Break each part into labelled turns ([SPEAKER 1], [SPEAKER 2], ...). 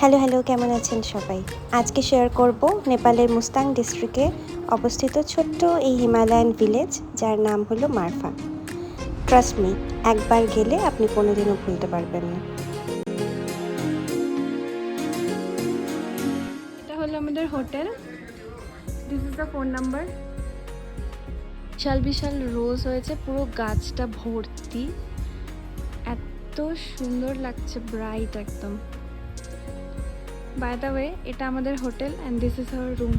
[SPEAKER 1] Hello hello, কেমন আছেন সবাই? আজকে শেয়ার করব নেপালের মুস্তাং ডিস্ট্রিক্টে অবস্থিত ছোট্ট এই হিমালয়ান ভিলেজ, যার নাম হলো মারফা। ট্রাস্ট মি, একবার গেলে আপনি কোনোদিনও ভুলতে পারবেন না।
[SPEAKER 2] এটা হলো আমাদের hotel. This is the phone number. বিশাল বিশাল রোজ হয়েছে, পুরো গাছটা ভর্তি, এত সুন্দর লাগছে, ব্রাইট একদম। বাই দ্য ওয়ে, এটা আমাদের hotel and this is our room.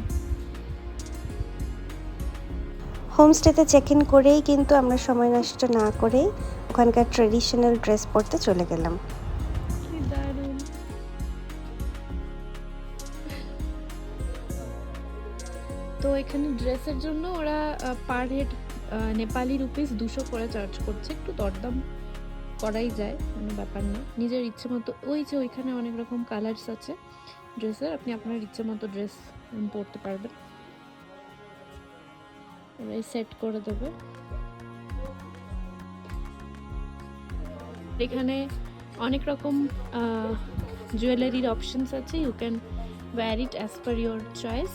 [SPEAKER 1] হোমস্টেতে চেক ইন করেই কিন্তু আমরা সময় নষ্ট না করেই ওখানকার ট্রেডিশনাল ড্রেস পরতে চলে গেলাম।
[SPEAKER 2] কি দারুণ! তো এখানে ড্রেসের জন্য ওরা পার হেড নেপালি রুপিস 200 করে চার্জ করছে। একটু দরদাম করাই যায়, কোনো ব্যাপার না। নিজের ইচ্ছে মতো, ওই যে ওইখানে অনেক রকম কালার্স আছে ড্রেসের, আপনি আপনার ইচ্ছে মতো ড্রেস পরতে পারবেন। ওরাই সেট করে দেবে। এখানে অনেক রকম জুয়েলারির অপশনস আছে, you can wear it as per your choice.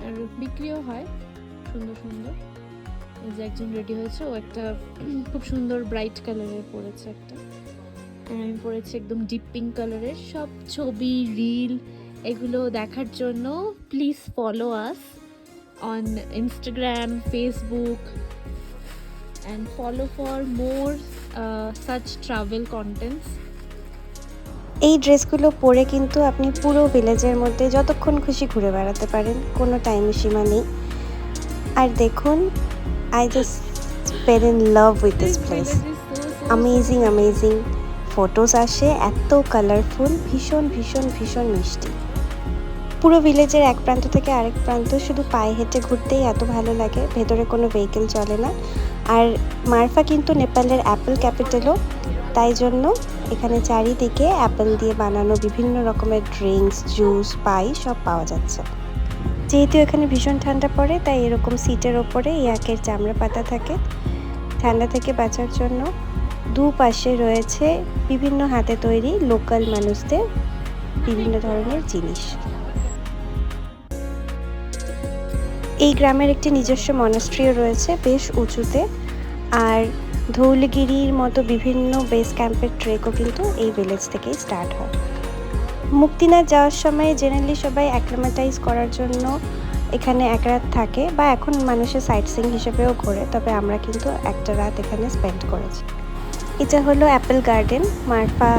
[SPEAKER 2] আর বিক্রিও হয় সুন্দর সুন্দর। এই যে একজন রেডি হয়েছে, ও একটা খুব সুন্দর ব্রাইট কালারের পরেছে একটা, আমি পরেছি একদম ডিপ পিঙ্ক কালারের। সব ছবি, রিল এগুলো দেখার জন্য please follow us on Instagram, Facebook, and follow for more such travel contents.
[SPEAKER 1] এই ড্রেসগুলো পরে কিন্তু আপনি পুরো ভিলেজের মধ্যে যতক্ষণ খুশি ঘুরে বেড়াতে পারেন, কোনো টাইম সীমা নেই। আর দেখুন, I just fail in love with this place. Amazing amazing photos আসে, এত কালারফুল, ভীষণ ভীষণ ভীষণ মিষ্টি। পুরো ভিলেজের এক প্রান্ত থেকে আরেক প্রান্ত শুধু পায়ে হেঁটে ঘুরতেই এত ভালো লাগে। ভেতরে কোনো ভেহিকেল চলে না। আর মারফা কিন্তু নেপালের অ্যাপেল ক্যাপিটালও, তাই জন্য এখানে চারিদিকে অ্যাপেল দিয়ে বানানো বিভিন্ন রকমের ড্রিঙ্কস, জুস, পাই সব পাওয়া যাচ্ছে। যেহেতু এখানে ভীষণ ঠান্ডা পড়ে, তাই এরকম সিটের ওপরে ইয়াকের চামড়া পাতা থাকে ঠান্ডা থেকে বাঁচার জন্য। দুপাশে রয়েছে বিভিন্ন হাতে তৈরি লোকাল মানুষদের বিভিন্ন ধরনের জিনিস। এই গ্রামের একটি নিজস্ব মনাস্ট্রিও রয়েছে বেশ উঁচুতে। আর ধৌলগিরির মতো বিভিন্ন বেস ক্যাম্পের ট্রেকও কিন্তু এই ভিলেজ থেকেই স্টার্ট হয়। মুক্তিনাথ যাওয়ার সময় জেনারেলি সবাই অ্যাক্লিমেটাইজ করার জন্য এখানে এক রাত থাকে, বা এখন মানুষের সাইট সিইং হিসেবেও ঘোরে, তবে আমরা কিন্তু একটা রাত এখানে স্পেন্ড করেছি। এটা হলো অ্যাপেল গার্ডেন। মারফা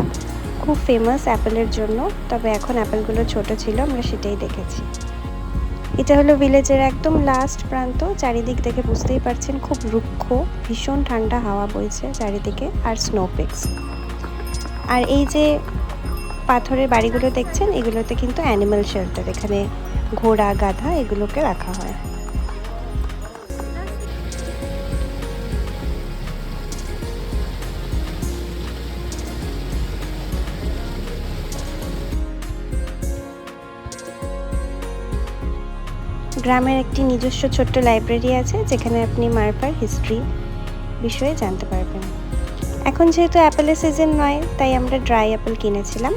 [SPEAKER 1] খুব ফেমাস অ্যাপেলের জন্য, তবে এখন অ্যাপেলগুলো ছোট ছিল, আমরা সেটাই দেখেছি। এটা হলো ভিলেজের একদম লাস্ট প্রান্ত। চারিদিক দেখে বুঝতেই পারছেন খুব রুক্ষ, ভীষণ ঠান্ডা হাওয়া বইছে চারিদিকে, আর স্নো পিকস। আর এই যে পাথরের বাড়িগুলো দেখছেন, এগুলোতে কিন্তু অ্যানিম্যাল শেল্টার, এখানে ঘোড়া, গাধা এগুলোকে রাখা হয়। গ্রামের একটি নিজস্ব ছোট্ট লাইব্রেরি আছে, যেখানে আপনি মারফার হিস্ট্রি বিষয়ে জানতে পারবেন। এখন যেহেতু অ্যাপেলের সিজন নয়, তাই আমরা ড্রাই অ্যাপেল কিনেছিলাম,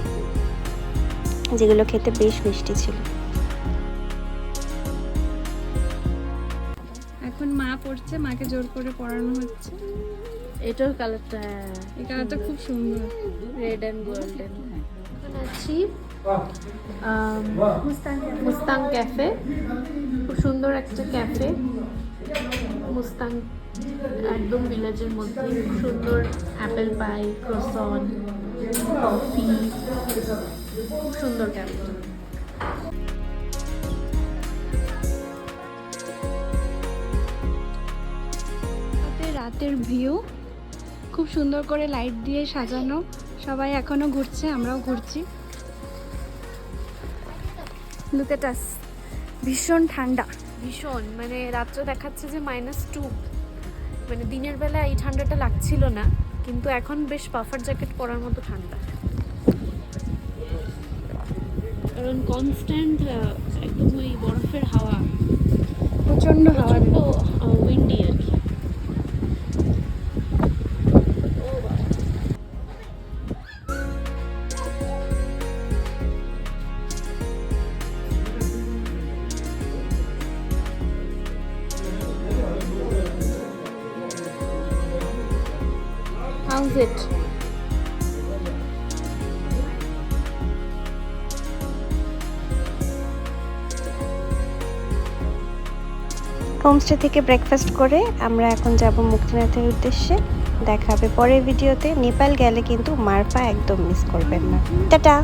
[SPEAKER 1] যেগুলো খেতে বেশ মিষ্টি ছিল।
[SPEAKER 2] এখন মা পড়ছে, মাকে জোর করে পড়ানো হচ্ছে।
[SPEAKER 3] এটার কালারটা,
[SPEAKER 2] এই কালারটা খুব সুন্দর,
[SPEAKER 3] রেড অ্যান্ড গোল্ডেন।
[SPEAKER 2] এখন আছি মুস্তাং ক্যাফে। খুব সুন্দর একটা ক্যাফে, মুস্তাং একদম ভিলেজের মধ্যে। খুব সুন্দর অ্যাপেল পাই, ক্রোসন, কফি, খুব সুন্দর ক্যাফে। রাতের ভিউ খুব সুন্দর করে লাইট দিয়ে সাজানো। সবাই এখনো ঘুরছে, আমরাও ঘুরছি। লুক এট আস। ভীষণ ঠান্ডা, ভীষণ, মানে রাত্রে দেখাচ্ছে যে -2। মানে দিনের বেলা এই ঠান্ডাটা লাগছিল না, কিন্তু এখন বেশ পাফার জ্যাকেট পরার মতো ঠান্ডা, কারণ কনস্ট্যান্ট একদম ওই বরফের হাওয়া, প্রচণ্ড হাওয়া, উইন্ডি আর কি।
[SPEAKER 3] সেট।
[SPEAKER 1] হোমস্টে থেকে ব্রেকফাস্ট করে আমরা এখন যাব মুক্তিনাথের উদ্দেশ্যে। দেখা হবে পরের ভিডিওতে। নেপাল গেলে কিন্তু মারফা একদম মিস করবেন না। টাটা।